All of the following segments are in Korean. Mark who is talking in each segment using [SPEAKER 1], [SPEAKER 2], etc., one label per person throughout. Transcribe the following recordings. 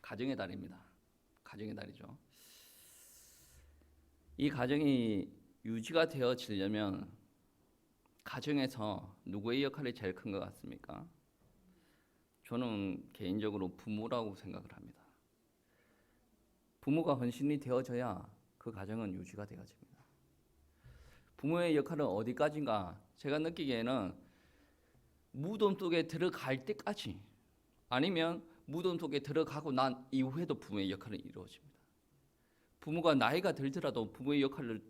[SPEAKER 1] 가정의 달입니다. 가정의 달이죠. 이 가정이 유지가 되어지려면 가정에서 누구의 역할이 제일 큰 것 같습니까? 저는 개인적으로 부모라고 생각을 합니다. 부모가 헌신이 되어져야 그 가정은 유지가 되어집니다. 부모의 역할은 어디까지인가? 제가 느끼기에는 무덤 속에 들어갈 때까지, 아니면 무덤 속에 들어가고 난 이후에도 부모의 역할은 이루어집니다. 부모가 나이가 들더라도 부모의 역할을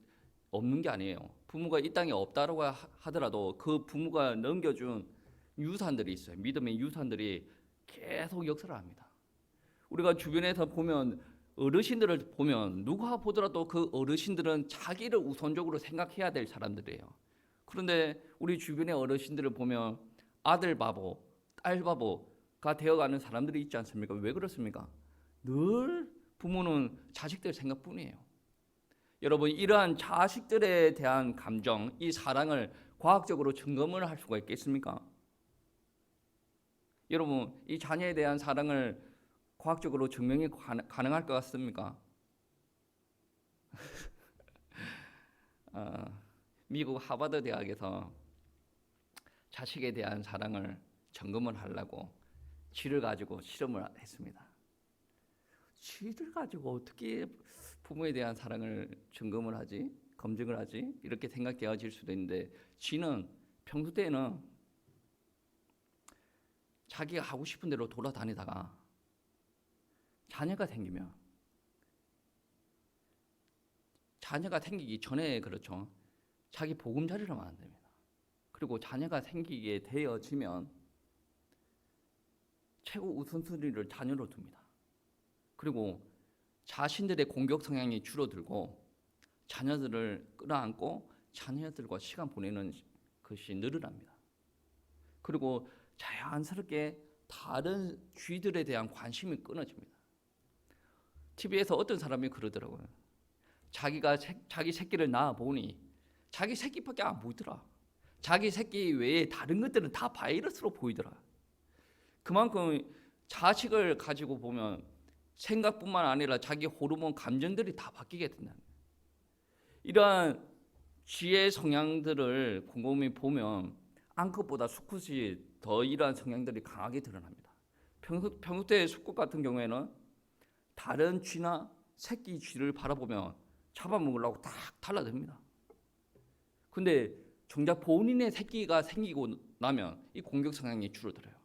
[SPEAKER 1] 없는 게 아니에요. 부모가 이 땅에 없다라고 하더라도 그 부모가 넘겨준 유산들이 있어요. 믿음의 유산들이 계속 역사를 합니다. 우리가 주변에서 보면, 어르신들을 보면 누가 보더라도 그 어르신들은 자기를 우선적으로 생각해야 될 사람들이에요. 그런데 우리 주변의 어르신들을 보면 아들 바보, 딸 바보가 되어가는 사람들이 있지 않습니까? 왜 그렇습니까? 늘 부모는 자식들 생각뿐이에요. 여러분, 이러한 자식들에 대한 감정, 이 사랑을 과학적으로 증명을 할 수가 있겠습니까? 여러분, 이 자녀에 대한 사랑을 과학적으로 증명이 가능할 것 같습니까? 미국 하버드 대학에서 자식에 대한 사랑을 점검을 하려고 쥐를 가지고 실험을 했습니다. 쥐를 가지고 어떻게 부모에 대한 사랑을 점검을 하지? 검증을 하지? 이렇게 생각되어질 수도 있는데, 쥐는 평소 때는 자기가 하고 싶은 대로 돌아다니다가 자녀가 생기기 전에, 그렇죠, 자기 보금자리를 하면 안 됩니다. 그리고 자녀가 생기게 되어지면 최고 우선순위를 자녀로 둡니다. 그리고 자신들의 공격 성향이 줄어들고 자녀들을 끌어안고 자녀들과 시간 보내는 것이 늘어납니다. 그리고 자연스럽게 다른 쥐들에 대한 관심이 끊어집니다. TV에서 어떤 사람이 그러더라고요. 자기 새끼를 낳아 보니 자기 새끼밖에 안 보이더라. 자기 새끼 외에 다른 것들은 다 바이러스로 보이더라. 그만큼 자식을 가지고 보면 생각뿐만 아니라 자기 호르몬, 감정들이 다 바뀌게 된다. 이러한 쥐의 성향들을 곰곰이 보면 암컷보다 수컷이 더 이러한 성향들이 강하게 드러납니다. 평소 때 수컷 같은 경우에는 다른 쥐나 새끼 쥐를 바라보면 잡아먹으려고 딱 달라듭니다. 근데 정작 본인의 새끼가 생기고 나면 이 공격 성향이 줄어들어요.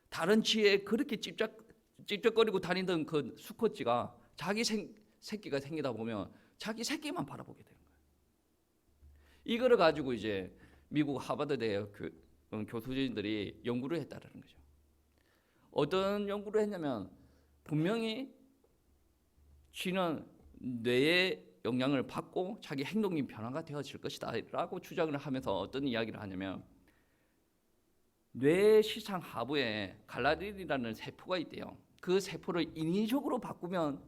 [SPEAKER 1] 다른 쥐에 그렇게 찝쩍거리고 다니던 그 수컷쥐가 자기 새끼가 생기다 보면 자기 새끼만 바라보게 되는 거예요. 이거를 가지고 이제 미국 하버드 대학 교수진들이 연구를 했다는 거죠. 어떤 연구를 했냐면, 분명히 쥐는 뇌의 영향을 받고 자기 행동이 변화가 되어질 것이다 라고 주장을 하면서 어떤 이야기를 하냐면, 뇌 시상 하부에 갈라딘이라는 세포가 있대요. 그 세포를 인위적으로 바꾸면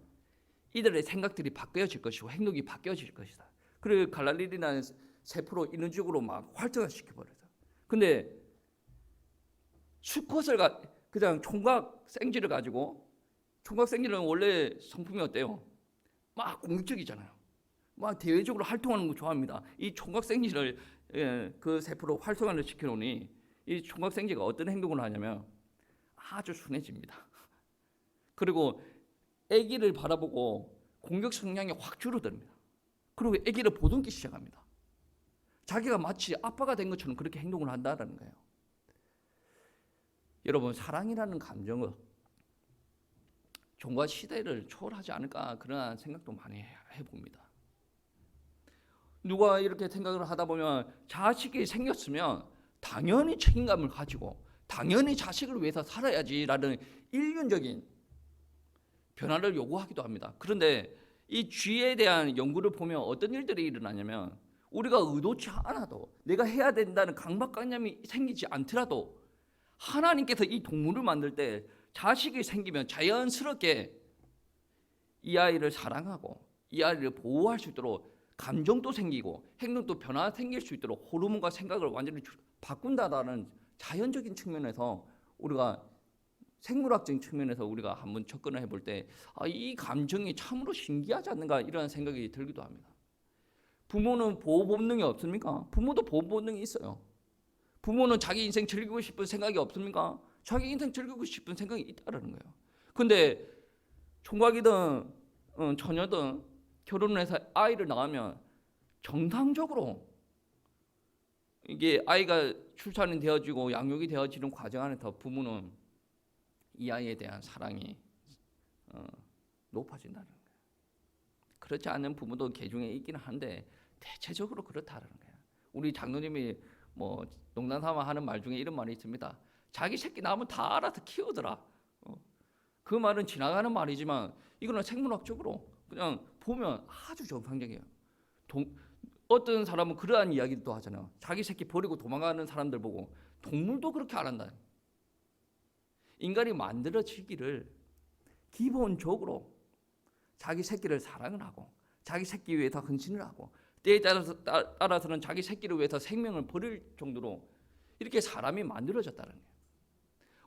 [SPEAKER 1] 이들의 생각들이 바뀌어질 것이고 행동이 바뀌어질 것이다. 그리고 갈라딘이라는 세포로 인위적으로 막 활성화시켜버려요. 근데 수컷을 그냥 총각 생쥐를 가지고, 총각 생쥐는 원래 성품이 어때요? 막 공격적이잖아요. 막 대외적으로 활동하는 거 좋아합니다. 이 총각 생쥐를 그 세포로 활성화를 시켜놓으니 이 총각 생쥐가 어떤 행동을 하냐면 아주 순해집니다. 그리고 아기를 바라보고 공격 성향이 확 줄어듭니다. 그리고 아기를 보듬기 시작합니다. 자기가 마치 아빠가 된 것처럼 그렇게 행동을 한다는 거예요. 여러분, 사랑이라는 감정은 종과 시대를 초월하지 않을까, 그런 생각도 많이 해봅니다. 누가 이렇게 생각을 하다 보면 자식이 생겼으면 당연히 책임감을 가지고 당연히 자식을 위해서 살아야지라는 일륜적인 변화를 요구하기도 합니다. 그런데 이 쥐에 대한 연구를 보면 어떤 일들이 일어나냐면, 우리가 의도치 않아도 내가 해야 된다는 강박관념이 생기지 않더라도 하나님께서 이 동물을 만들 때 자식이 생기면 자연스럽게 이 아이를 사랑하고 이 아이를 보호할 수 있도록 감정도 생기고 행동도 변화가 생길 수 있도록 호르몬과 생각을 완전히 바꾼다라는 자연적인 측면에서 우리가 생물학적인 측면에서 우리가 한번 접근을 해볼 때 이 감정이 참으로 신기하지 않는가 이런 생각이 들기도 합니다. 부모는 보호 본능이 없습니까? 부모도 보호 본능이 있어요. 부모는 자기 인생 즐기고 싶은 생각이 없습니까? 자기 인생 즐기고 싶은 생각이 있다는 거예요. 근데 총각이든 처녀든 결혼을 해서 아이를 낳으면 정상적으로 이게 아이가 출산이 되어지고 양육이 되어지는 과정 안에서 부모는 이 아이에 대한 사랑이 높아진다는 거예요. 그렇지 않은 부모도 개중에 있기는 한데 대체적으로 그렇다는 거예요. 우리 장로님이 뭐 농담삼아 하는 말 중에 이런 말이 있습니다. 자기 새끼 낳으면 다 알아서 키우더라. 그 말은 지나가는 말이지만 이거는 생물학적으로 그냥 보면 아주 정상적이에요. 어떤 사람은 그러한 이야기도 하잖아요. 자기 새끼 버리고 도망가는 사람들 보고 동물도 그렇게 안 한다. 인간이 만들어지기를 기본적으로 자기 새끼를 사랑을 하고 자기 새끼 위해서 헌신을 하고 때에 따라서는 자기 새끼를 위해서 생명을 버릴 정도로 이렇게 사람이 만들어졌다는 거예요.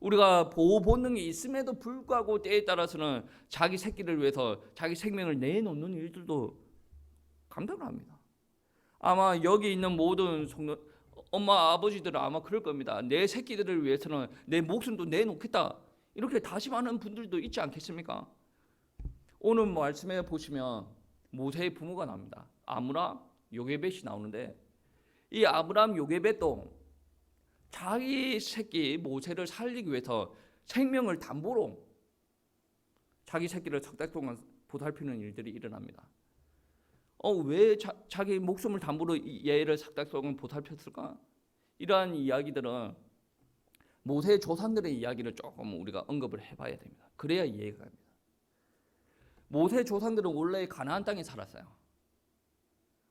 [SPEAKER 1] 우리가 보호 본능이 있음에도 불구하고 때에 따라서는 자기 새끼를 위해서 자기 생명을 내놓는 일들도 감당을 합니다. 아마 여기 있는 모든 엄마 아버지들은 아마 그럴 겁니다. 내 새끼들을 위해서는 내 목숨도 내놓겠다 이렇게 다짐하는 분들도 있지 않겠습니까? 오늘 말씀에 보시면 모세의 부모가 나옵니다. 아므람, 요게벳이 나오는데 이 아므람, 요게벳도 자기 새끼 모세를 살리기 위해서 생명을 담보로 자기 새끼를 석 달 동안 보살피는 일들이 일어납니다. 왜 자기 목숨을 담보로 얘를 석 달 동안 보살폈을까? 이러한 이야기들은 모세의 조상들의 이야기를 조금 우리가 언급을 해봐야 됩니다. 그래야 이해가 됩니다. 모세의 조상들은 원래 가나안 땅에 살았어요.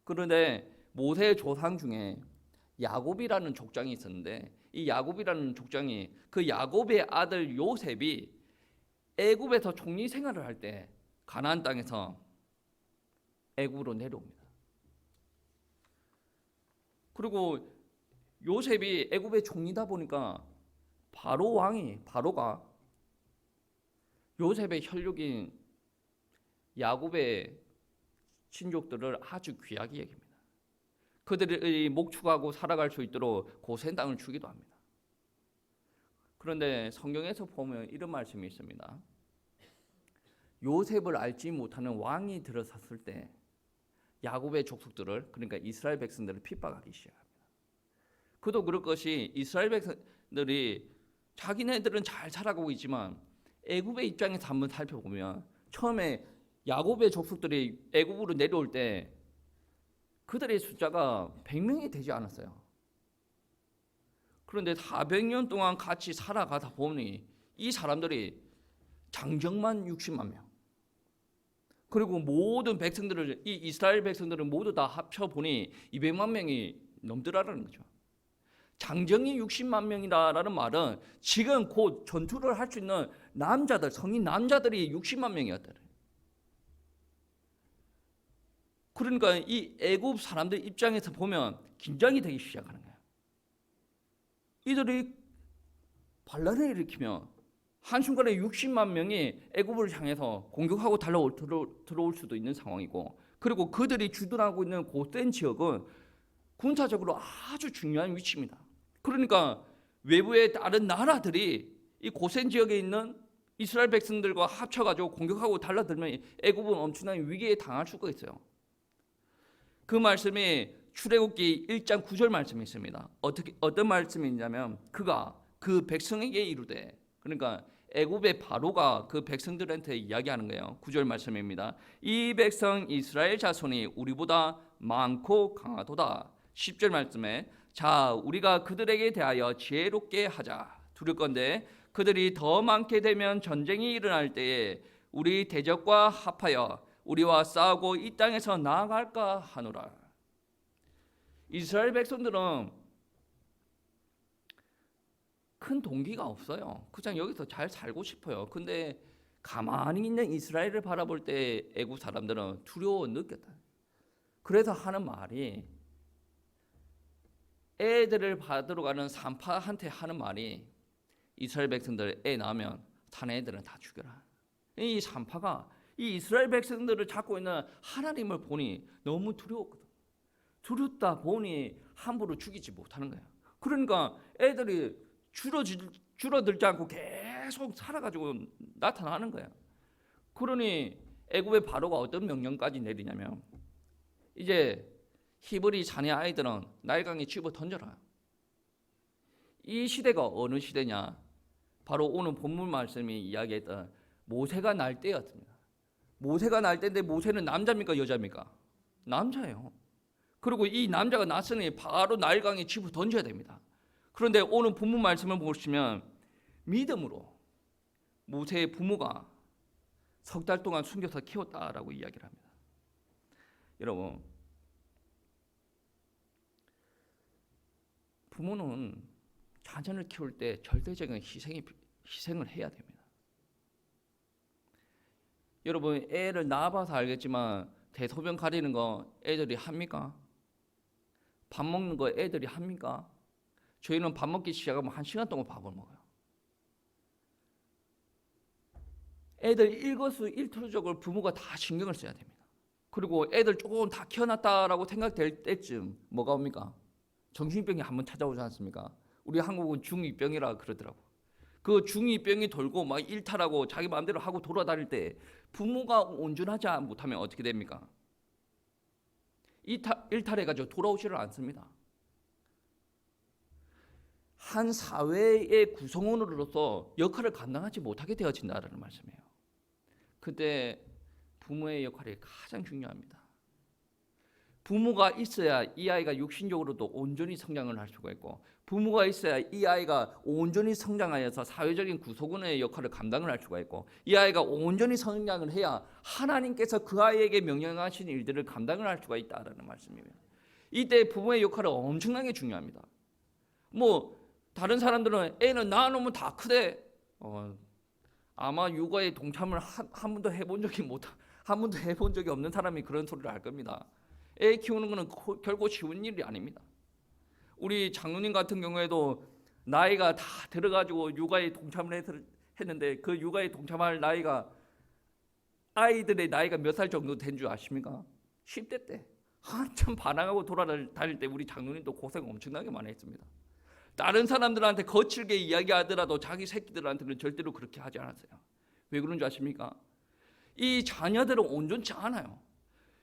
[SPEAKER 1] 그런데 모세의 조상 중에 야곱이라는 족장이 있었는데 이 야곱이라는 족장이 그 야곱의 아들 요셉이 애굽에서 총리 생활을 할 때 가나안 땅에서 애굽으로 내려옵니다. 그리고 요셉이 애굽의 총리다 보니까 바로가 요셉의 혈육인 야곱의 친족들을 아주 귀하게 여깁니다. 그들이 목축하고 살아갈 수 있도록 고센 땅을 주기도 합니다. 그런데 성경에서 보면 이런 말씀이 있습니다. 요셉을 알지 못하는 왕이 들어섰을 때 야곱의 족속들을 그러니까 이스라엘 백성들을 핍박하기 시작합니다. 그도 그럴 것이 이스라엘 백성들이 자기네들은 잘 살아가고 있지만 애굽의 입장에서 한번 살펴보면 처음에 야곱의 족속들이 애굽으로 내려올 때 그들의 숫자가 100명이 되지 않았어요. 그런데 400년 동안 같이 살아가다 보니 이 사람들이 장정만 60만 명 그리고 모든 백성들을 이 이스라엘 백성들을 모두 다 합쳐보니 200만 명이 넘더라는 거죠. 장정이 60만 명이라는 말은 지금 곧 전투를 할 수 있는 남자들 성인 남자들이 60만 명이었다. 그러니까 이 애굽 사람들 입장에서 보면 긴장이 되기 시작하는 거예요. 이들이 반란을 일으키면 한순간에 60만 명이 애굽을 향해서 공격하고 들어올 수도 있는 상황이고 그리고 그들이 주둔하고 있는 고센 지역은 군사적으로 아주 중요한 위치입니다. 그러니까 외부의 다른 나라들이 이 고센 지역에 있는 이스라엘 백성들과 합쳐가지고 공격하고 달라들면 애굽은 엄청난 위기에 당할 수가 있어요. 그 말씀이 출애굽기 1장 9절 말씀이 있습니다. 어떤 말씀이 있냐면 그가 그 백성에게 이르되 그러니까 애굽의 바로가 그 백성들한테 이야기하는 거예요. 9절 말씀입니다. 이 백성 이스라엘 자손이 우리보다 많고 강하도다. 10절 말씀에 자 우리가 그들에게 대하여 지혜롭게 하자. 두렵건대 그들이 더 많게 되면 전쟁이 일어날 때에 우리 대적과 합하여 우리와 싸우고 이 땅에서 나아갈까 하노라. 이스라엘 백성들은 큰 동기가 없어요. 그냥 여기서 잘 살고 싶어요. 근데 가만히 있는 이스라엘을 바라볼 때 애굽 사람들은 두려워 느꼈다. 그래서 하는 말이 애들을 받으러 가는 산파한테 하는 말이 이스라엘 백성들 애 낳으면 다른 애들은 다 죽여라. 이 산파가 이 이스라엘 백성들을 잡고 있는 하나님을 보니 너무 두려웠거든. 두렵다 보니 함부로 죽이지 못하는 거야. 그러니까 애들이 줄어들지 않고 계속 살아가지고 나타나는 거야. 그러니 애굽의 바로가 어떤 명령까지 내리냐면 이제 히브리 자녀 아이들은 나일강에 집어 던져라. 이 시대가 어느 시대냐? 바로 오늘 본문 말씀이 이야기했던 모세가 날 때였습니다. 모세가 날 때인데 모세는 남자입니까 여자입니까? 남자예요. 그리고 이 남자가 났으니 바로 나일강에 집어 던져야 됩니다. 그런데 오늘 본문 말씀을 보시면 믿음으로 모세의 부모가 석 달 동안 숨겨서 키웠다라고 이야기를 합니다. 여러분, 부모는 자녀를 키울 때 절대적인 희생을 해야 됩니다. 여러분, 애를 낳아봐서 알겠지만 대소변 가리는 거 애들이 합니까? 밥 먹는 거 애들이 합니까? 저희는 밥 먹기 시작하면 1시간 동안 밥을 먹어요. 애들 일거수일투족을 부모가 다 신경을 써야 됩니다. 그리고 애들 조금 다 키워놨다라고 생각될 때쯤 뭐가 옵니까? 정신병이 한번 찾아오지 않습니까? 우리 한국은 중2병이라 그러더라고. 그 중2병이 돌고 막 일탈하고 자기 마음대로 하고 돌아다닐 때 부모가 온전하지 못하면 어떻게 됩니까? 일탈해가지고 돌아오지를 않습니다. 한 사회의 구성원으로서 역할을 감당하지 못하게 되어진다는 말씀이에요. 그때 부모의 역할이 가장 중요합니다. 부모가 있어야 이 아이가 육신적으로도 온전히 성장을 할 수가 있고, 부모가 있어야 이 아이가 온전히 성장하여서 사회적인 구성원의 역할을 감당을 할 수가 있고, 이 아이가 온전히 성장을 해야 하나님께서 그 아이에게 명령하신 일들을 감당을 할 수가 있다라는 말씀입니다. 이때 부모의 역할은 엄청나게 중요합니다. 다른 사람들은 애는 낳아놓으면 다 크대. 아마 육아에 동참을 한 번도 해본 적이 없는 사람이 그런 소리를 할 겁니다. 애 키우는 것은 결코 쉬운 일이 아닙니다. 우리 장로님 같은 경우에도 나이가 다 들어가지고 육아에 동참을 했는데 그 육아에 동참할 나이가 아이들의 나이가 몇 살 정도 된 줄 아십니까? 10대 때 한참 반항하고 돌아다닐 때 우리 장로님도 고생 엄청나게 많이 했습니다. 다른 사람들한테 거칠게 이야기하더라도 자기 새끼들한테는 절대로 그렇게 하지 않았어요. 왜 그런 줄 아십니까? 이 자녀들은 온전치 않아요.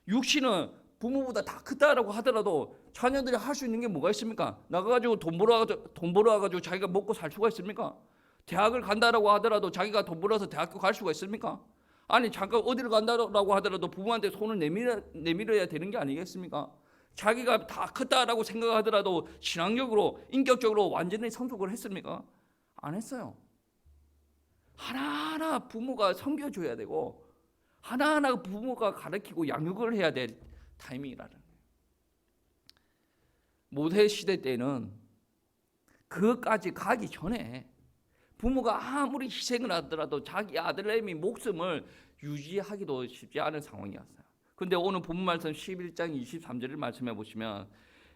[SPEAKER 1] 육신은 부모보다 다 크다라고 하더라도 자녀들이 할 수 있는 게 뭐가 있습니까? 나가가지고 돈 벌어가지고 자기가 먹고 살 수가 있습니까? 대학을 간다라고 하더라도 자기가 돈 벌어서 대학교 갈 수가 있습니까? 아니 잠깐 어디를 간다라고 하더라도 부모한테 손을 내밀어야 되는 게 아니겠습니까? 자기가 다 컸다라고 생각하더라도 신앙적으로 인격적으로 완전히 성숙을 했습니까? 안 했어요. 하나하나 부모가 섬겨줘야 되고 하나하나 부모가 가르치고 양육을 해야 될 타이밍이라는 거예요. 모세 시대 때는 그것까지 가기 전에 부모가 아무리 희생을 하더라도 자기 아들내미 목숨을 유지하기도 쉽지 않은 상황이었어요. 근데 오늘 본문 말씀 11장 23절을 말씀해 보시면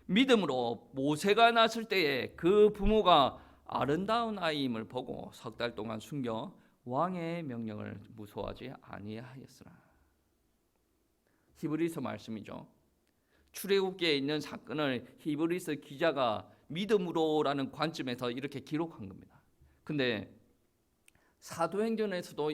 [SPEAKER 1] 믿음으로 모세가 낳았을 때에 그 부모가 아름다운 아이임을 보고 석 달 동안 숨겨 왕의 명령을 무소하지 아니하였으나. 히브리서 말씀이죠. 출애굽기에 있는 사건을 히브리서 기자가 믿음으로라는 관점에서 이렇게 기록한 겁니다. 근데 사도행전에서도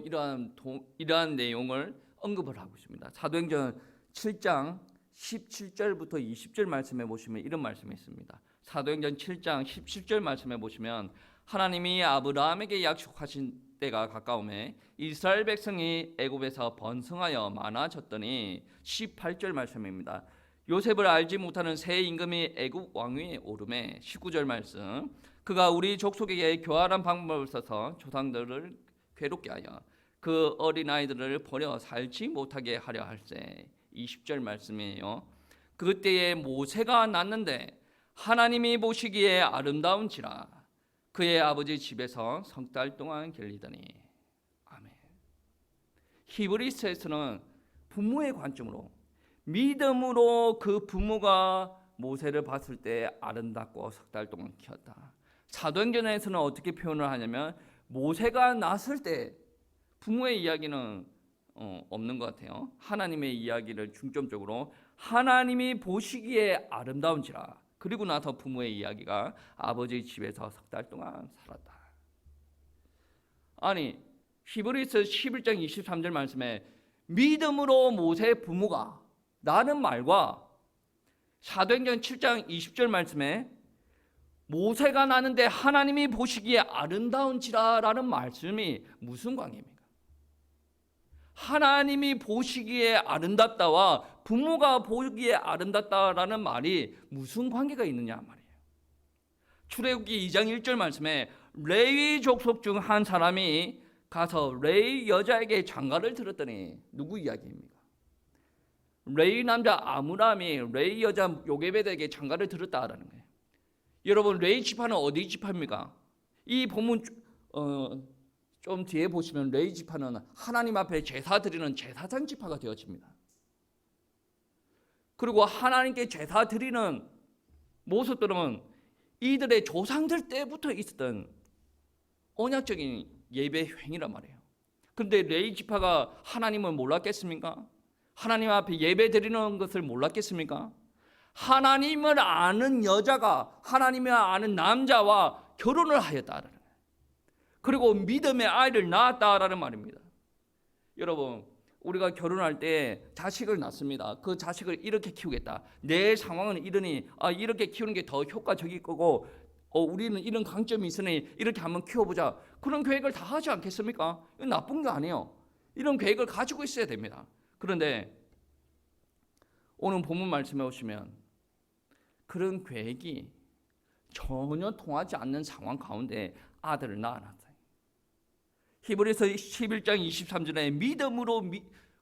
[SPEAKER 1] 이러한 내용을 언급을 하고 있습니다. 사도행전 7장 17절부터 20절 말씀해 보시면 이런 말씀이 있습니다. 사도행전 7장 17절 말씀해 보시면 하나님이 아브라함에게 약속하신 때가 가까우매 이스라엘 백성이 애굽에서 번성하여 많아졌더니 18절 말씀입니다. 요셉을 알지 못하는 새 임금이 애굽 왕위에 오르매 19절 말씀 그가 우리 족속에게 교활한 방법을 써서 조상들을 괴롭게 하여 그 어린아이들을 버려 살지 못하게 하려 할세. 20절 말씀이에요. 그때에 모세가 낳는데 하나님이 보시기에 아름다운지라 그의 아버지 집에서 석 달 동안 길리더니. 아멘. 히브리서에서는 부모의 관점으로 믿음으로 그 부모가 모세를 봤을 때 아름답고 석 달 동안 키웠다. 사도행전에서는 어떻게 표현을 하냐면 모세가 났을 때 부모의 이야기는 없는 것 같아요. 하나님의 이야기를 중점적으로 하나님이 보시기에 아름다운지라. 그리고 나서 부모의 이야기가 아버지 집에서 석 달 동안 살았다. 아니 히브리서 11장 23절 말씀에 믿음으로 모세 부모가 라는 말과 사도행전 7장 20절 말씀에 모세가 나는데 하나님이 보시기에 아름다운지라 라는 말씀이 무슨 관계입니까? 하나님이 보시기에 아름답다와 부모가 보기에 아름답다라는 말이 무슨 관계가 있느냐 말이에요. 출애굽기 2장 1절 말씀에 레위 족속 중 한 사람이 가서 레위 여자에게 장가를 들었더니 누구 이야기입니까? 레위 남자 아므람이 레위 여자 요게벳에게 장가를 들었다라는 거예요. 여러분 레위 지파는 어디 지파입니까? 이 본문 좀 뒤에 보시면 레위 지파는 하나님 앞에 제사 드리는 제사장 지파가 되어집니다. 그리고 하나님께 제사 드리는 모습들은 이들의 조상들 때부터 있었던 언약적인 예배 행위란 말이에요. 그런데 레위 지파가 하나님을 몰랐겠습니까? 하나님 앞에 예배 드리는 것을 몰랐겠습니까? 하나님을 아는 여자가 하나님을 아는 남자와 결혼을 하였다라는 거예요. 그리고 믿음의 아이를 낳았다라는 말입니다. 여러분 우리가 결혼할 때 자식을 낳습니다. 그 자식을 이렇게 키우겠다. 내 상황은 이러니 이렇게 키우는 게 더 효과적일 거고 우리는 이런 강점이 있으니 이렇게 한번 키워보자. 그런 계획을 다 하지 않겠습니까? 이건 나쁜 게 아니에요. 이런 계획을 가지고 있어야 됩니다. 그런데 오늘 본문 말씀에 오시면 그런 계획이 전혀 통하지 않는 상황 가운데 아들을 낳아놨어요. 히브리서 11장 23절에 믿음으로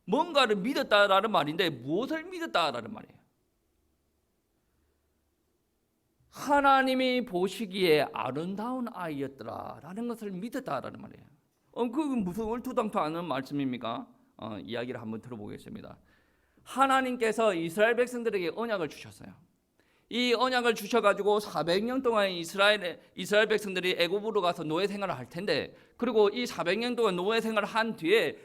[SPEAKER 1] 뭔가를 믿었다라는 말인데 무엇을 믿었다라는 말이에요? 하나님이 보시기에 아름다운 아이였더라라는 것을 믿었다라는 말이에요. 그 무슨 얼토당토 않은 말씀입니까? 이야기를 한번 들어보겠습니다. 하나님께서 이스라엘 백성들에게 언약을 주셨어요. 이 언약을 주셔가지고 400년 동안 이스라엘 백성들이 애굽으로 가서 노예 생활을 할 텐데, 그리고 이 400년 동안 노예 생활을 한 뒤에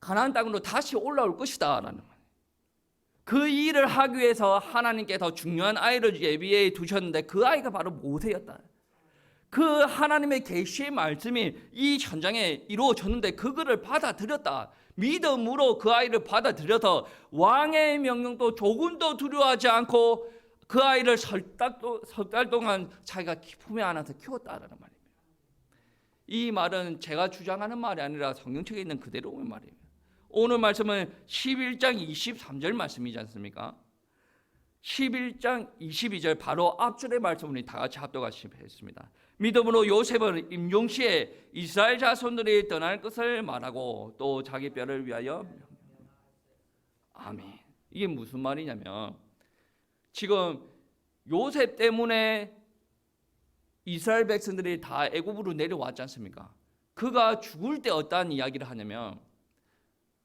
[SPEAKER 1] 가나안 땅으로 다시 올라올 것이다라는 말. 그 일을 하기 위해서 하나님께서 중요한 아이를 예비해 두셨는데 그 아이가 바로 모세였다. 그 하나님의 계시의 말씀이 이 현장에 이루어졌는데 그거를 받아들였다. 믿음으로 그 아이를 받아들여서 왕의 명령도 조금도 두려워하지 않고 그 아이를 석 달 동안 자기가 품에 안아서 키웠다라는 말입니다. 이 말은 제가 주장하는 말이 아니라 성경책에 있는 그대로의 말이에요. 오늘 말씀은 11장 23절 말씀이지 않습니까? 11장 22절 바로 앞줄의 말씀을 다 같이 합독하시겠습니다. 믿음으로 요셉은 임종시에 이스라엘 자손들이 떠날 것을 말하고 또 자기 뼈를 위하여 아멘. 이게 무슨 말이냐면 지금 요셉 때문에 이스라엘 백성들이 다 애굽으로 내려왔지 않습니까? 그가 죽을 때 어떠한 이야기를 하냐면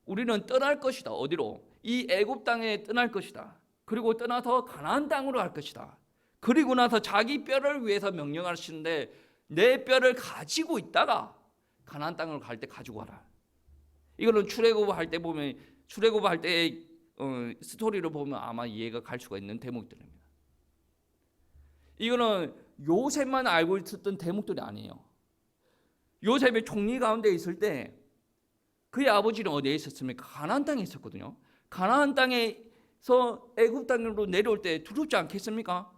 [SPEAKER 1] 우리는 떠날 것이다. 어디로? 이 애굽 땅에 떠날 것이다. 그리고 떠나서 가나안 땅으로 갈 것이다. 그리고 나서 자기 뼈를 위해서 명령하시는데 내 뼈를 가지고 있다가 가나안 땅으로 갈 때 가지고 와라. 이거는 출애굽할 때 보면 출애굽할 때 스토리를 보면 아마 이해가 갈 수가 있는 대목들입니다. 이거는 요셉만 알고 있었던 대목들이 아니에요. 요셉이 총리 가운데 있을 때 그의 아버지는 어디에 있었습니까? 가나안 땅에 있었거든요. 가나안 땅에서 애굽 땅으로 내려올 때 두렵지 않겠습니까?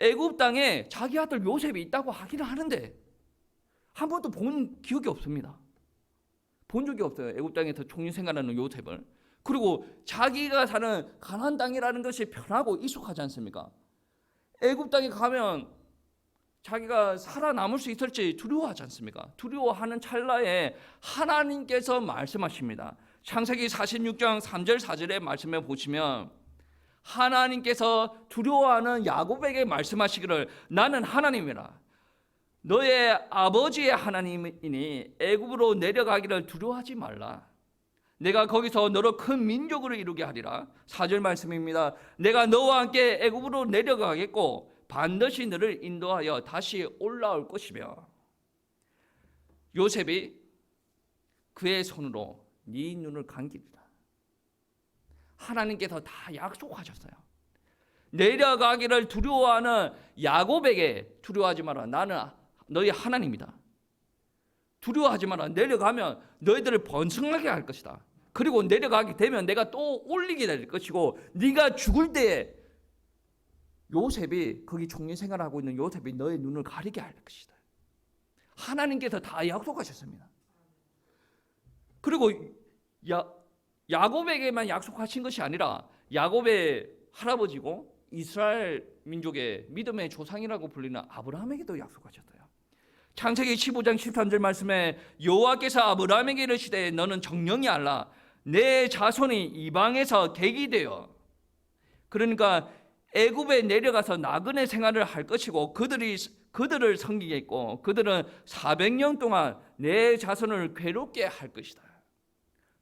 [SPEAKER 1] 애굽 땅에 자기 아들 요셉이 있다고 하기는 하는데 한 번도 본 기억이 없습니다. 본 적이 없어요. 애굽 땅에서 총리 생활하는 요셉을. 그리고 자기가 사는 가나안 땅이라는 것이 편하고 익숙하지 않습니까? 애굽 땅에 가면 자기가 살아남을 수 있을지 두려워하지 않습니까? 두려워하는 찰나에 하나님께서 말씀하십니다. 창세기 46장 3절 4절의 말씀에 보시면 하나님께서 두려워하는 야곱에게 말씀하시기를 나는 하나님이라 너의 아버지의 하나님이니 애굽으로 내려가기를 두려워하지 말라. 내가 거기서 너로 큰 민족으로 이루게 하리라. 4절 말씀입니다. 내가 너와 함께 애굽으로 내려가겠고 반드시 너를 인도하여 다시 올라올 것이며 요셉이 그의 손으로 네 눈을 감기리라. 하나님께서 다 약속하셨어요. 내려가기를 두려워하는 야곱에게 두려워하지 마라. 나는 너희 하나님이다. 두려워하지 마라. 내려가면 너희들을 번성하게 할 것이다. 그리고 내려가게 되면 내가 또 올리게 될 것이고, 네가 죽을 때에 요셉이, 거기 총리 생활하고 있는 요셉이 너의 눈을 가리게 할 것이다. 하나님께서 다 약속하셨습니다. 그리고 야곱에게만 약속하신 것이 아니라 야곱의 할아버지고 이스라엘 민족의 믿음의 조상이라고 불리는 아브라함에게도 약속하셨어요. 창세기 15장 13절 말씀에 여호와께서 아브라함에게 이르시되 너는 정령이 알라 내 자손이 이방에서 객이 되어, 그러니까 애굽에 내려가서 나그네 생활을 할 것이고 그들을 섬기겠고 그들은 400년 동안 내 자손을 괴롭게 할 것이다.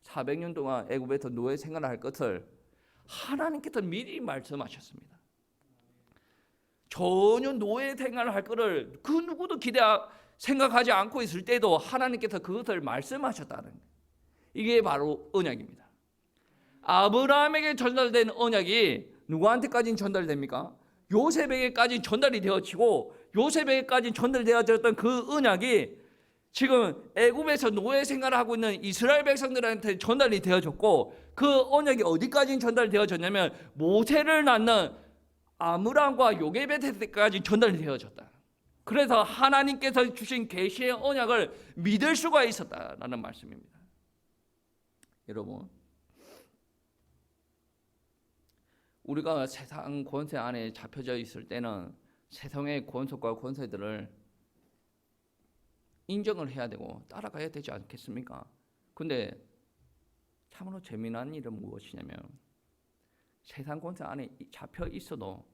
[SPEAKER 1] 400년 동안 애굽에서 노예 생활을 할 것을 하나님께서 미리 말씀하셨습니다. 전혀 노예 생활을 할 것을 그 누구도 생각하지 않고 있을 때도 하나님께서 그것을 말씀하셨다는 거예요. 이게 바로 언약입니다. 아브라함에게 전달된 언약이 누구한테까지 전달됩니까? 요셉에게까지 전달이 되어지고, 요셉에게까지 전달되어졌던 그 언약이 지금 애굽에서 노예 생활을 하고 있는 이스라엘 백성들한테 전달이 되어졌고, 그 언약이 어디까지 전달되어졌냐면 모세를 낳는 아므람과 요게벳에게까지 전달이 되어졌다. 그래서 하나님께서 주신 계시의 언약을 믿을 수가 있었다라는 말씀입니다. 여러분, 우리가 세상 권세 안에 잡혀져 있을 때는 세상의 권속과 권세들을 인정을 해야 되고 따라가야 되지 않겠습니까? 근데 참으로 재미난 일은 무엇이냐면, 세상 권세 안에 잡혀 있어도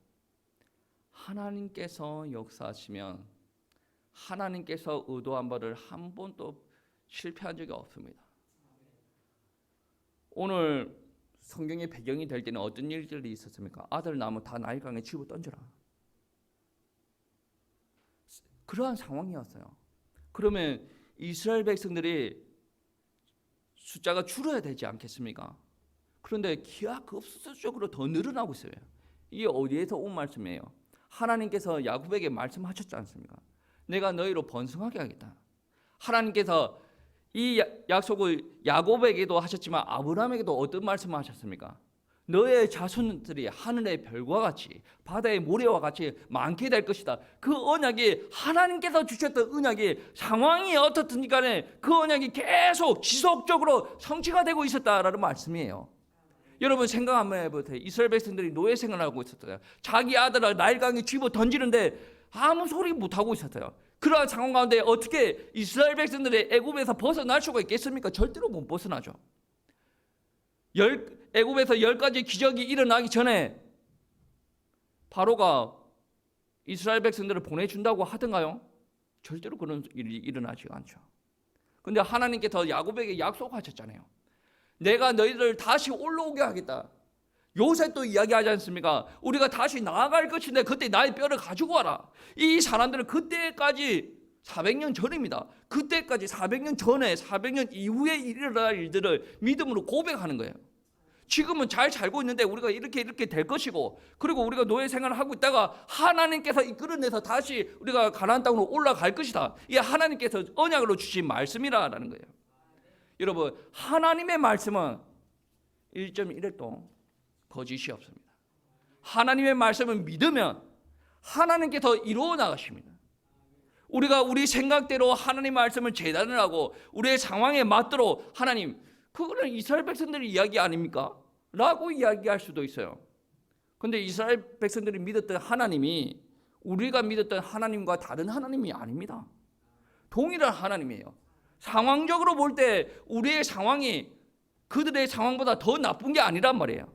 [SPEAKER 1] 하나님께서 역사하시면 하나님께서 의도한 바를 한 번도 실패한 적이 없습니다. 오늘 성경의 배경이 될 때는 어떤 일들이 있었습니까? 아들 낳으면 다 나일강에 집어 던져라. 그러한 상황이었어요. 그러면 이스라엘 백성들이 숫자가 줄어야 되지 않겠습니까? 그런데 기하급수적으로 더 늘어나고 있어요. 이게 어디에서 온 말씀이에요? 하나님께서 야곱에게 말씀하셨지 않습니까? 내가 너희로 번성하게 하겠다. 하나님께서 이 약속을 야곱에게도 하셨지만 아브라함에게도 어떤 말씀을 하셨습니까? 너의 자손들이 하늘의 별과 같이 바다의 모래와 같이 많게 될 것이다. 그 언약이, 하나님께서 주셨던 언약이 상황이 어떻든 간에 그 언약이 계속 지속적으로 성취가 되고 있었다라는 말씀이에요. 여러분 생각 한번 해보세요. 이스라엘 백성들이 노예 생활을 하고 있었어요. 자기 아들을 나일강에 집어 던지는데 아무 소리 못하고 있었어요. 그러한 상황 가운데 어떻게 이스라엘 백성들이 애굽에서 벗어날 수가 있겠습니까? 절대로 못 벗어나죠. 애굽에서 10가지 기적이 일어나기 전에 바로가 이스라엘 백성들을 보내준다고 하던가요? 절대로 그런 일이 일어나지 않죠. 그런데 하나님께서 야곱에게 약속하셨잖아요. 내가 너희들을 다시 올라오게 하겠다. 요셉도 이야기하지 않습니까? 우리가 다시 나아갈 것인데 그때 나의 뼈를 가지고 와라. 이 사람들은 그때까지 400년 전입니다. 그때까지 400년 전에 400년 이후에 일어날 일들을 믿음으로 고백하는 거예요. 지금은 잘 살고 있는데 우리가 이렇게 될 것이고, 그리고 우리가 노예 생활을 하고 있다가 하나님께서 이끌어내서 다시 우리가 가나안 땅으로 올라갈 것이다. 이게 하나님께서 언약으로 주신 말씀이라는 거예요. 여러분, 하나님의 말씀은 1.1획도 거짓이 없습니다. 하나님의 말씀을 믿으면 하나님께서 이루어 나가십니다. 우리가 우리 생각대로 하나님 말씀을 재단을 하고 우리의 상황에 맞도록 하나님, 그거는 이스라엘 백성들의 이야기 아닙니까? 라고 이야기할 수도 있어요. 그런데 이스라엘 백성들이 믿었던 하나님이 우리가 믿었던 하나님과 다른 하나님이 아닙니다. 동일한 하나님이에요. 상황적으로 볼 때 우리의 상황이 그들의 상황보다 더 나쁜 게 아니란 말이에요.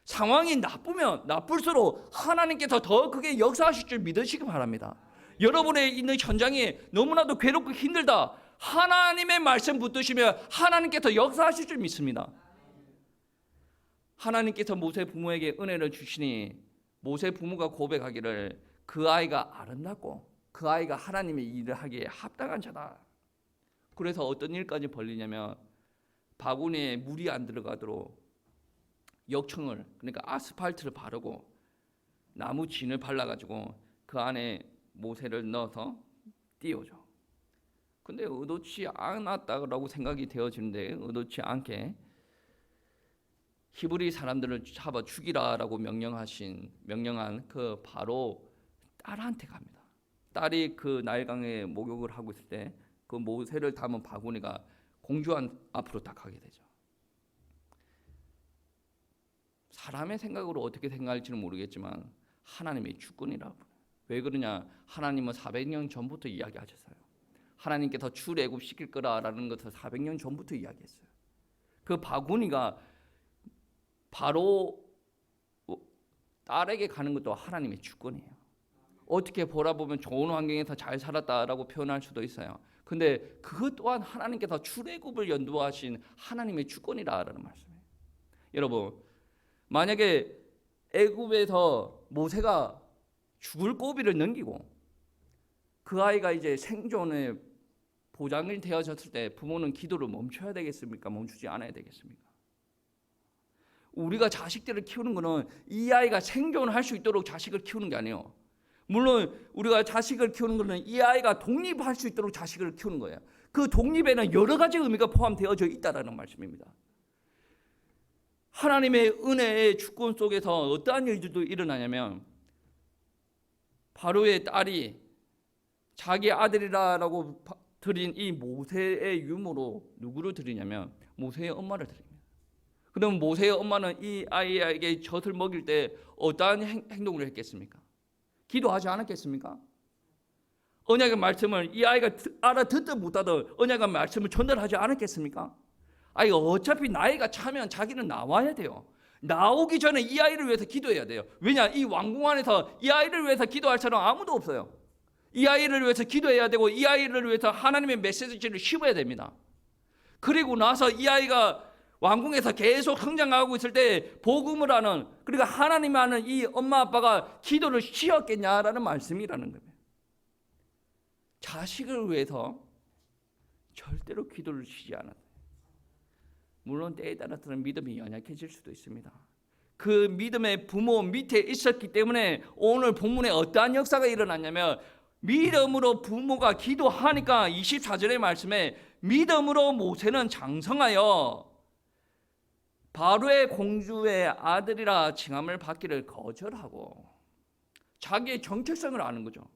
[SPEAKER 1] 상황이 나쁘면 나쁠수록 하나님께서 더 크게 역사하실 줄 믿으시기 바랍니다. 여러분의 있는 현장이 너무나도 괴롭고 힘들다. 하나님의 말씀 붙드시면 하나님께서 역사하실 줄 믿습니다. 하나님께서 모세 부모에게 은혜를 주시니 모세 부모가 고백하기를 그 아이가 아름답고 그 아이가 하나님의 일을 하기에 합당한 자다. 그래서 어떤 일까지 벌리냐면 바구니에 물이 안 들어가도록 역청을, 그러니까 아스팔트를 바르고 나무 진을 발라가지고 그 안에 모세를 넣어서 띄워줘. 근데 의도치 않았다고 생각이 되어지는데 의도치 않게 히브리 사람들을 잡아 죽이라라고 명령한 그 바로 딸한테 갑니다. 딸이 그 나일강에 목욕을 하고 있을 때 그 모세를 담은 바구니가 공주 앞으로 딱 가게 되죠. 사람의 생각으로 어떻게 생각할지는 모르겠지만 하나님의 주권이라고. 왜 그러냐? 하나님은 400년 전부터 이야기하셨어요. 하나님께서 출애굽시킬 거라라는 것을 400년 전부터 이야기했어요. 그 바구니가 바로 딸에게 가는 것도 하나님의 주권이에요. 어떻게 보라보면 좋은 환경에서 잘 살았다라고 표현할 수도 있어요. 근데 그것 또한 하나님께서 출애굽을 연도하신 하나님의 주권이라는 말씀이에요. 여러분, 만약에 애굽에서 모세가 죽을 고비를 넘기고 그 아이가 이제 생존의 보장이 되어졌을 때 부모는 기도를 멈춰야 되겠습니까? 멈추지 않아야 되겠습니까? 우리가 자식들을 키우는 것은 이 아이가 생존할 수 있도록 자식을 키우는 게 아니에요. 물론 우리가 자식을 키우는 것은 이 아이가 독립할 수 있도록 자식을 키우는 거예요. 그 독립에는 여러 가지 의미가 포함되어져 있다라는 말씀입니다. 하나님의 은혜의 주권 속에서 어떠한 일들도 일어나냐면 바로의 딸이 자기 아들이라고 드린 이 모세의 유모로 누구를 드리냐면 모세의 엄마를 드립니다. 그럼 모세의 엄마는 이 아이에게 젖을 먹일 때 어떠한 행동을 했겠습니까? 기도하지 않았겠습니까? 언약의 말씀을 이 아이가 알아듣든 못하든 언약의 말씀을 전달하지 않았겠습니까? 아이가 어차피 나이가 차면 자기는 나와야 돼요. 나오기 전에 이 아이를 위해서 기도해야 돼요. 왜냐? 이 왕궁 안에서 이 아이를 위해서 기도할 사람 아무도 없어요. 이 아이를 위해서 기도해야 되고 이 아이를 위해서 하나님의 메시지를 씹어야 됩니다. 그리고 나서 이 아이가 왕궁에서 계속 성장하고 있을 때 복음을 하는, 그러니까 하나님 아는 이 엄마 아빠가 기도를 쉬었겠냐라는 말씀이라는 거예요. 자식을 위해서 절대로 기도를 쉬지 않아요. 물론 때에 따라서는 믿음이 연약해질 수도 있습니다. 그 믿음의 부모 밑에 있었기 때문에 오늘 본문에 어떠한 역사가 일어났냐면 믿음으로 부모가 기도하니까 24절의 말씀에 믿음으로 모세는 장성하여 바로의 공주의 아들이라 칭함을 받기를 거절하고 자기의 정체성을 아는 거죠.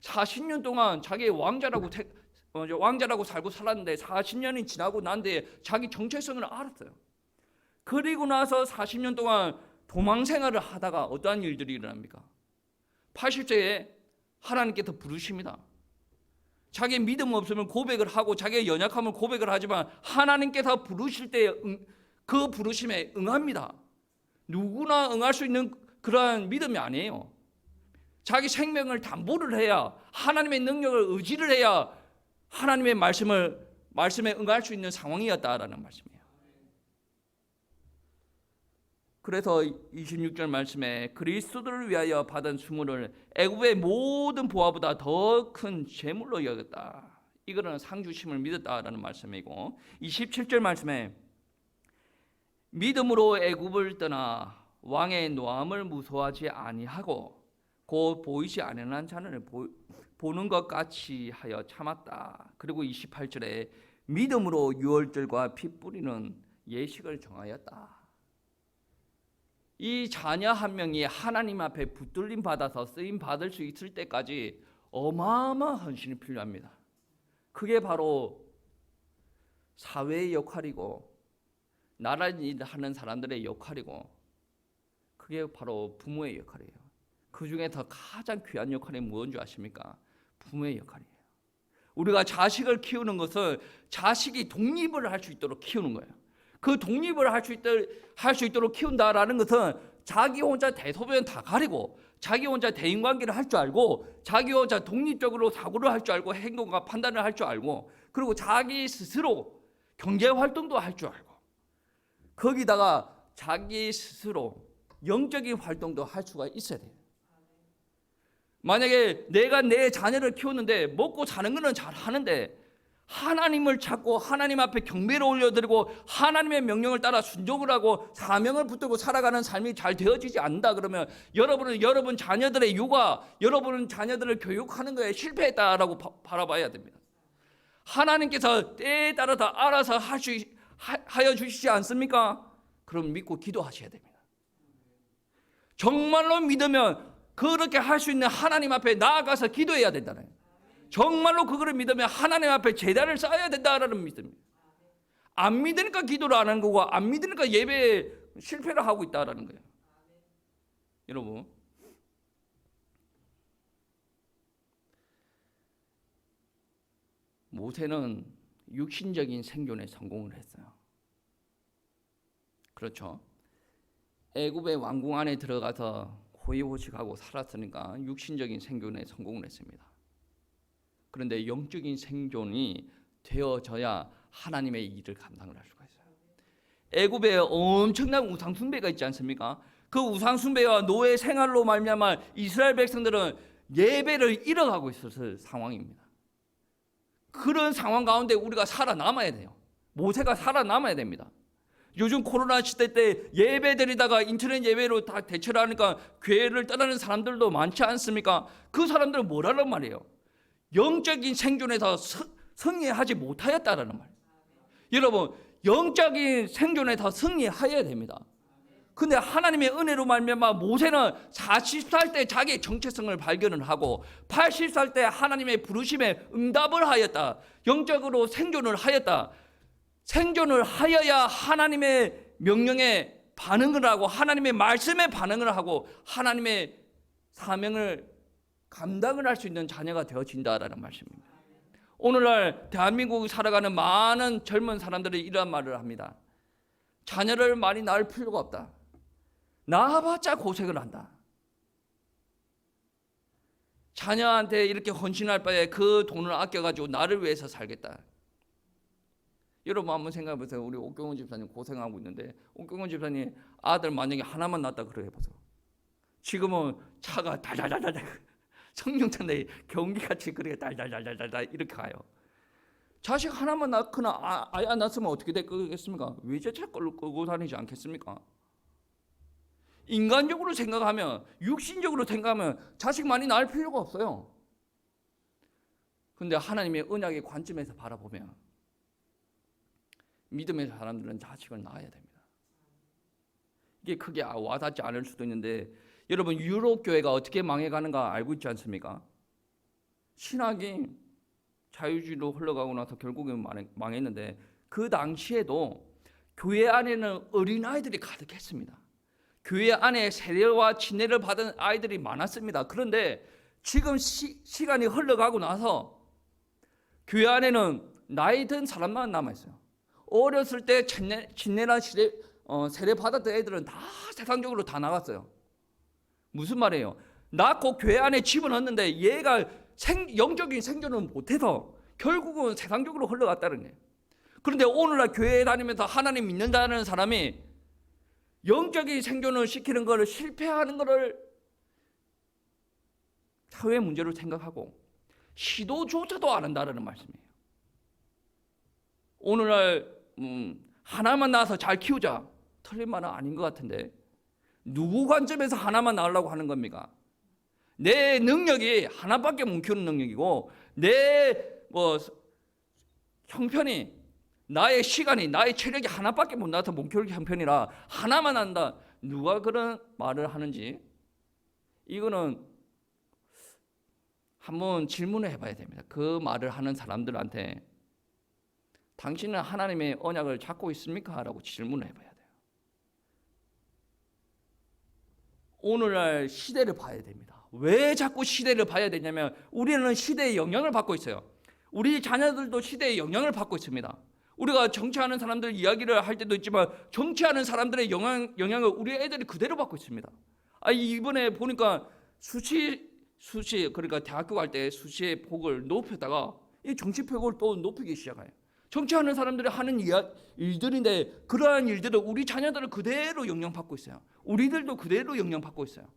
[SPEAKER 1] 40년 동안 자기의 왕자라고 살고 살았는데 40년이 지나고 난 뒤에 자기 정체성을 알았어요. 그리고 나서 40년 동안 도망 생활을 하다가 어떠한 일들이 일어납니까? 80세에 하나님께서 부르십니다. 자기 믿음 없으면 고백을 하고 자기의 연약함을 고백을 하지만 하나님께서 부르실 때 그 부르심에 응합니다. 누구나 응할 수 있는 그러한 믿음이 아니에요. 자기 생명을 담보를 해야, 하나님의 능력을 의지를 해야 하나님의 말씀에 응할 수 있는 상황이었다라는 말씀이에요. 그래서 26절 말씀에 그리스도를 위하여 받은 수모를 애굽의 모든 보화보다 더 큰 재물로 여겼다. 이거는 상주심을 믿었다라는 말씀이고, 27절 말씀에 믿음으로 애굽을 떠나 왕의 노함을 무서워하지 아니하고 곧 보이지 아니하는 자를 보는 것 같이 하여 참았다. 그리고 28절에 믿음으로 유월절과 피 뿌리는 예식을 정하였다. 이 자녀 한 명이 하나님 앞에 붙들림 받아서 쓰임 받을 수 있을 때까지 어마어마한 헌신이 필요합니다. 그게 바로 사회의 역할이고 나라 일 하는 사람들의 역할이고 그게 바로 부모의 역할이에요. 그 중에서 가장 귀한 역할이 무엇인 줄 아십니까? 부모의 역할이에요. 우리가 자식을 키우는 것은 자식이 독립을 할 수 있도록 키우는 거예요. 그 독립을 할 수 있도록 키운다라는 것은 자기 혼자 대소변 다 가리고 자기 혼자 대인관계를 할 줄 알고 자기 혼자 독립적으로 사고를 할 줄 알고 행동과 판단을 할 줄 알고 그리고 자기 스스로 경제활동도 할 줄 알고 거기다가 자기 스스로 영적인 활동도 할 수가 있어야 돼요. 만약에 내가 내 자녀를 키우는데 먹고 사는 거는 잘 하는데 하나님을 찾고 하나님 앞에 경배를 올려드리고 하나님의 명령을 따라 순종을 하고 사명을 붙들고 살아가는 삶이 잘 되어지지 않는다 그러면 여러분은 여러분 자녀들의 육아, 여러분 자녀들을 교육하는 거에 실패했다라고 바라봐야 됩니다. 하나님께서 때에 따라 다 알아서 하여 주시지 않습니까? 그럼 믿고 기도하셔야 됩니다. 정말로 믿으면 그렇게 할 수 있는 하나님 앞에 나아가서 기도해야 된다는 거예요. 정말로 그거를 믿으면 하나님 앞에 제단을 쌓아야 된다라는 믿음입니다. 안 믿으니까 기도를 안 하는 거고 안 믿으니까 예배에 실패를 하고 있다라는 거예요. 여러분, 모세는 육신적인 생존에 성공을 했어요. 그렇죠. 애굽의 왕궁 안에 들어가서 호의호식하고 살았으니까 육신적인 생존에 성공을 했습니다. 그런데 영적인 생존이 되어져야 하나님의 일을 감당을 할 수가 있어요. 애굽에 엄청난 우상 숭배가 있지 않습니까? 그 우상 숭배와 노예 생활로 말미암아 이스라엘 백성들은 예배를 잃어가고 있었을 상황입니다. 그런 상황 가운데 우리가 살아남아야 돼요. 모세가 살아남아야 됩니다. 요즘 코로나 시대 때 예배 드리다가 인터넷 예배로 다 대체를 하니까 교회를 떠나는 사람들도 많지 않습니까? 그 사람들은 뭐라는 말이에요? 영적인 생존에서 승리하지 못하였다라는 말이에요. 여러분, 영적인 생존에서 승리하여야 됩니다. 근데 하나님의 은혜로 말미암아 모세는 40살 때 자기의 정체성을 발견을 하고 80살 때 하나님의 부르심에 응답을 하였다. 영적으로 생존을 하였다. 생존을 하여야 하나님의 명령에 반응을 하고 하나님의 말씀에 반응을 하고 하나님의 사명을 감당을 할 수 있는 자녀가 되어진다라는 말씀입니다. 오늘날 대한민국을 살아가는 많은 젊은 사람들이 이러한 말을 합니다. 자녀를 많이 낳을 필요가 없다. 낳아봤자 고생을 한다. 자녀한테 이렇게 헌신할 바에 그 돈을 아껴가지고 나를 위해서 살겠다. 여러분 한번 생각해 보세요. 우리 옥경훈 집사님 고생하고 있는데 옥경훈 집사님 아들 만약에 하나만 낳았다 그래 보세요. 지금은 차가 달달달달 성령차인데 경기같이 그렇게 달달달달달 이렇게 가요. 자식 하나만 낳거나 아예 안 낳았으면 어떻게 됐겠습니까? 외제차 끌고 다니지 않겠습니까? 인간적으로 생각하면 육신적으로 생각하면 자식 많이 낳을 필요가 없어요. 그런데 하나님의 언약의 관점에서 바라보면 믿음의 사람들은 자식을 낳아야 됩니다. 이게 크게 와닿지 않을 수도 있는데 여러분 유럽 교회가 어떻게 망해가는가 알고 있지 않습니까? 신학이 자유주의로 흘러가고 나서 결국은 망했는데 그 당시에도 교회 안에는 어린아이들이 가득했습니다. 교회 안에 세례와 진례를 받은 아이들이 많았습니다. 그런데 지금 시간이 흘러가고 나서 교회 안에는 나이 든 사람만 남아있어요. 어렸을 때 진례나 세례 받았던 애들은 다 세상적으로 다 나갔어요. 무슨 말이에요? 낳고 교회 안에 집어넣었는데 얘가 영적인 생존을 못해서 결국은 세상적으로 흘러갔다는 거예요. 그런데 오늘날 교회에 다니면서 하나님 믿는다는 사람이 영적인 생존을 시키는 것을 실패하는 것을 사회 문제로 생각하고 시도조차도 안 한다는 말씀이에요. 오늘날 하나만 낳아서 잘 키우자. 틀린 말은 아닌 것 같은데 누구 관점에서 하나만 낳으려고 하는 겁니까? 내 능력이 하나밖에 못 키우는 능력이고 내 형편이 나의 시간이 나의 체력이 하나밖에 못 나서 못 키울 형편이라 하나만 한다. 누가 그런 말을 하는지 이거는 한번 질문을 해봐야 됩니다. 그 말을 하는 사람들한테 당신은 하나님의 언약을 잡고 있습니까? 라고 질문을 해봐야 돼요. 오늘날 시대를 봐야 됩니다. 왜 자꾸 시대를 봐야 되냐면 우리는 시대의 영향을 받고 있어요. 우리 자녀들도 시대의 영향을 받고 있습니다. 우리가 정치하는 사람들 이야기를 할 때도 있지만 정치하는 사람들의 영향을 우리 애들이 그대로 받고 있습니다. 이번에 보니까 수시 그러니까 대학교 갈 때 수시의 폭을 높였다가 이 정치 폭을 또 높이기 시작해요. 정치하는 사람들이 하는 일들인데 그러한 일들을 우리 자녀들은 그대로 영향받고 있어요. 우리들도 그대로 영향받고 있어요.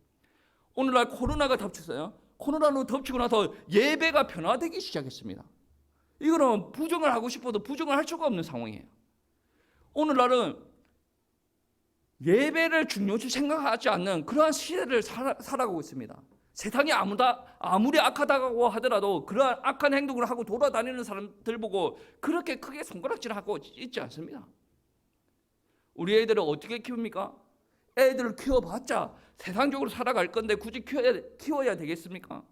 [SPEAKER 1] 오늘날 코로나가 덮쳤어요. 코로나로 덮치고 나서 예배가 변화되기 시작했습니다. 이거는 부정을 하고 싶어도 부정을 할 수가 없는 상황이에요. 오늘날은 예배를 중요시 생각하지 않는 그러한 시대를 살아가고 있습니다. 세상이 아무리 악하다고 하더라도 그러한 악한 행동을 하고 돌아다니는 사람들 보고 그렇게 크게 손가락질하고 있지 않습니다. 우리 애들을 어떻게 키웁니까? 애들을 키워봤자 세상적으로 살아갈 건데 굳이 키워야 되겠습니까?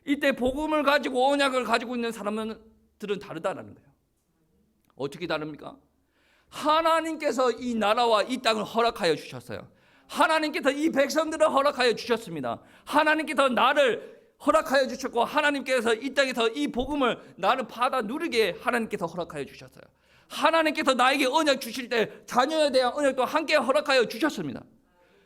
[SPEAKER 1] 이때 복음을 가지고 언약을 가지고 있는 사람들은 다르다는 거예요. 어떻게 다릅니까? 하나님께서 이 나라와 이 땅을 허락하여 주셨어요. 하나님께서 이 백성들을 허락하여 주셨습니다. 하나님께서 나를 허락하여 주셨고 하나님께서 이 땅에서 이 복음을 나는 받아 누리게 하나님께서 허락하여 주셨어요. 하나님께서 나에게 언약 주실 때 자녀에 대한 언약도 함께 허락하여 주셨습니다.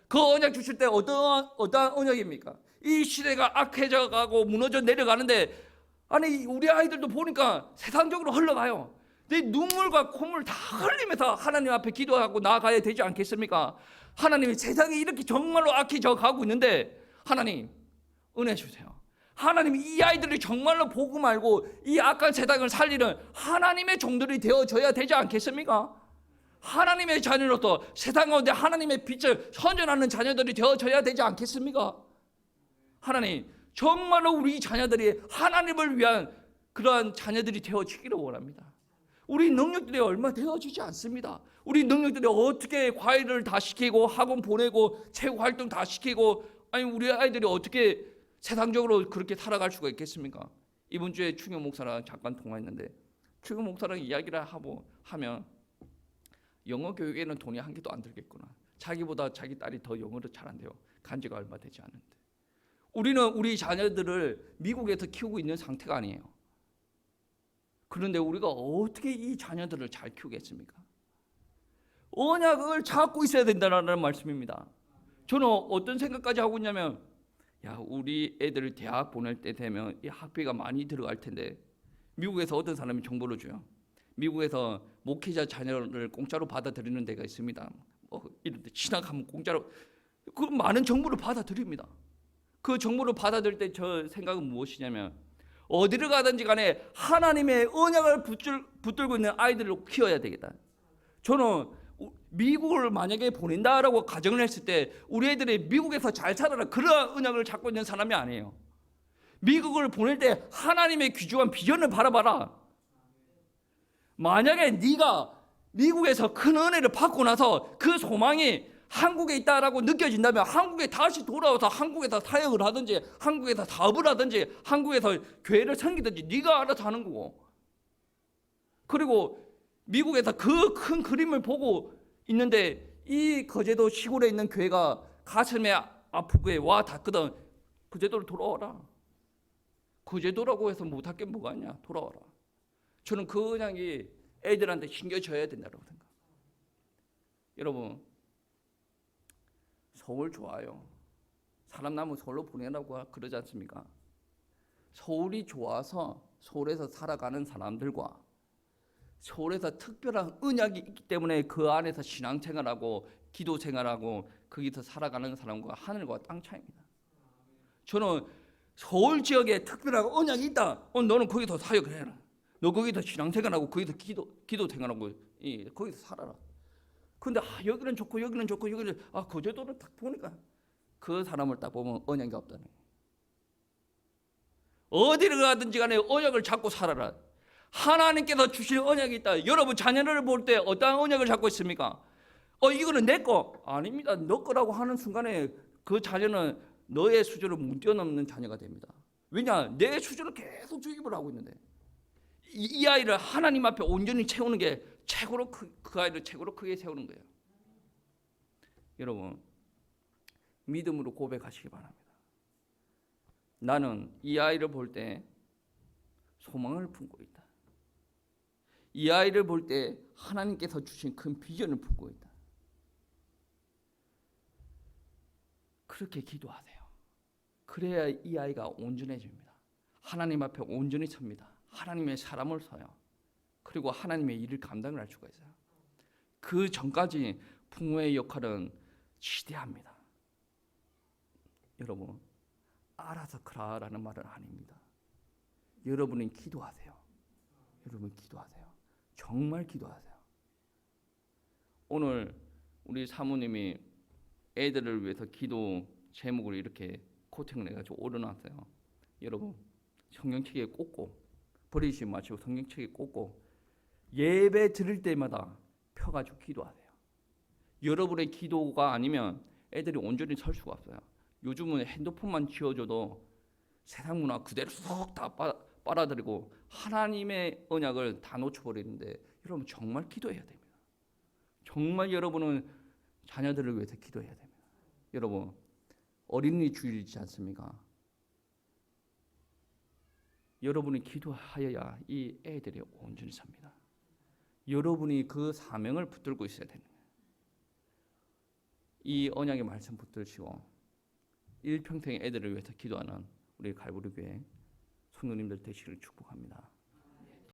[SPEAKER 1] 그 언약 주실 때 어떠한 언약입니까? 이 시대가 악해져 가고 무너져 내려가는데 아니 우리 아이들도 보니까 세상적으로 흘러가요. 내 눈물과 콧물 다 흘리면서 하나님 앞에 기도하고 나아가야 되지 않겠습니까? 하나님이 세상이 이렇게 정말로 악해져 가고 있는데 하나님 은혜 주세요. 하나님 이 아이들이 정말로 복음 알고 이 악한 세상을 살리는 하나님의 종들이 되어져야 되지 않겠습니까? 하나님의 자녀로서 세상 가운데 하나님의 빛을 선전하는 자녀들이 되어져야 되지 않겠습니까? 하나님 정말로 우리 자녀들이 하나님을 위한 그러한 자녀들이 되어지기를 원합니다. 우리 능력들이 얼마 되어지지 않습니다. 우리 능력들이 어떻게 과외를 다 시키고 학원 보내고 체육 활동 다 시키고 아니 우리 아이들이 어떻게 세상적으로 그렇게 살아갈 수가 있겠습니까? 이번 주에 충영 목사랑 잠깐 통화했는데 충영 목사랑 이야기를 하면 영어 교육에는 돈이 한 개도 안 들겠구나. 자기보다 자기 딸이 더 영어를 잘한대요. 간지가 얼마 되지 않은데. 우리는 우리 자녀들을 미국에서 키우고 있는 상태가 아니에요. 그런데 우리가 어떻게 이 자녀들을 잘 키우겠습니까? 언약을 잡고 있어야 된다는 말씀입니다. 저는 어떤 생각까지 하고 있냐면 우리 애들을 대학 보낼 때 되면 이 학비가 많이 들어갈 텐데 미국에서 어떤 사람이 정보를 줘요. 미국에서 목회자 자녀를 공짜로 받아들이는 데가 있습니다. 이런 데 진학하면 공짜로 그 많은 정보를 받아들입니다. 그 정보를 받아들일 때 저 생각은 무엇이냐면 어디를 가든지 간에 하나님의 언약을 붙들고 있는 아이들을 키워야 되겠다. 저는 미국을 만약에 보낸다라고 가정을 했을 때 우리 애들이 미국에서 잘 살아라 그런 언약을 잡고 있는 사람이 아니에요. 미국을 보낼 때 하나님의 귀중한 비전을 바라봐라. 만약에 네가 미국에서 큰 은혜를 받고 나서 그 소망이 한국에 있다라고 느껴진다면 한국에 다시 돌아와서 한국에서 사역을 하든지 한국에서 사업을 하든지 한국에서 교회를 섬기든지 네가 알아서 하는 거고, 그리고 미국에서 그 큰 그림을 보고 있는데 이 거제도 시골에 있는 교회가 가슴에 아프게 와 닿거든. 거제도로 돌아와라. 거제도라고 해서 못할 게 뭐가 있냐. 돌아와라. 저는 그 언약이 애들한테 신겨져야 된다고 생각합니다. 여러분 서울 좋아요. 사람 남은 서울로 보내라고 그러지 않습니까? 서울이 좋아서 서울에서 살아가는 사람들과 서울에서 특별한 언약이 있기 때문에 그 안에서 신앙생활하고 기도생활하고 거기서 살아가는 사람과 하늘과 땅 차이입니다. 저는 서울 지역에 특별한 언약이 있다. 너는 거기서 사역을 해라. 너 거기서 신앙생활하고 거기서 기도생활하고 거기서 살아라. 근데 여기는 좋고 여기는 좋고 여기는 거제도를 딱 보니까 그 사람을 딱 보면 언약이 없다는 거예요. 어디를 가든지 간에 언약을 잡고 살아라. 하나님께서 주신 언약이 있다. 여러분 자녀를 볼 때 어떠한 언약을 잡고 있습니까? 이거는 내 거. 아닙니다. 너 거라고 하는 순간에 그 자녀는 너의 수준을 못 뛰어넘는 자녀가 됩니다. 왜냐? 내 수준을 계속 주입을 하고 있는데 이 아이를 하나님 앞에 온전히 채우는 게 최고로 그 아이를 최고로 크게 세우는 거예요. 여러분 믿음으로 고백하시기 바랍니다. 나는 이 아이를 볼 때 소망을 품고 있다. 이 아이를 볼 때 하나님께서 주신 큰 비전을 품고 있다. 그렇게 기도하세요. 그래야 이 아이가 온전해집니다. 하나님 앞에 온전히 섭니다. 하나님의 사람을 서요. 그리고 하나님의 일을 감당을 할 수가 있어요. 그 전까지 부모의 역할은 지대합니다. 여러분 알아서 크라라는 말은 아닙니다. 여러분은 기도하세요. 여러분 기도하세요. 정말 기도하세요. 오늘 우리 사모님이 애들을 위해서 기도 제목을 이렇게 코팅을 해가지고 올려놨어요. 여러분 성경책에 꽂고 버리지 마시고 성경책에 꽂고 예배 드릴 때마다 펴가지고 기도하세요. 여러분의 기도가 아니면 애들이 온전히 설 수가 없어요. 요즘은 핸드폰만 쥐어줘도 세상 문화 그대로 쏙 다 빨아들이고 하나님의 언약을 다 놓쳐버리는데 여러분 정말 기도해야 됩니다. 정말 여러분은 자녀들을 위해서 기도해야 됩니다. 여러분 어린이 주일이지 않습니까? 여러분이 기도하여야 이 애들이 온전히 삽니다. 여러분이 그 사명을 붙들고 있어야 되는 거예요. 이 언약의 말씀 붙들시고 일평생 애들을 위해서 기도하는 우리 갈보리 교회 성도님들 되시기를 축복합니다.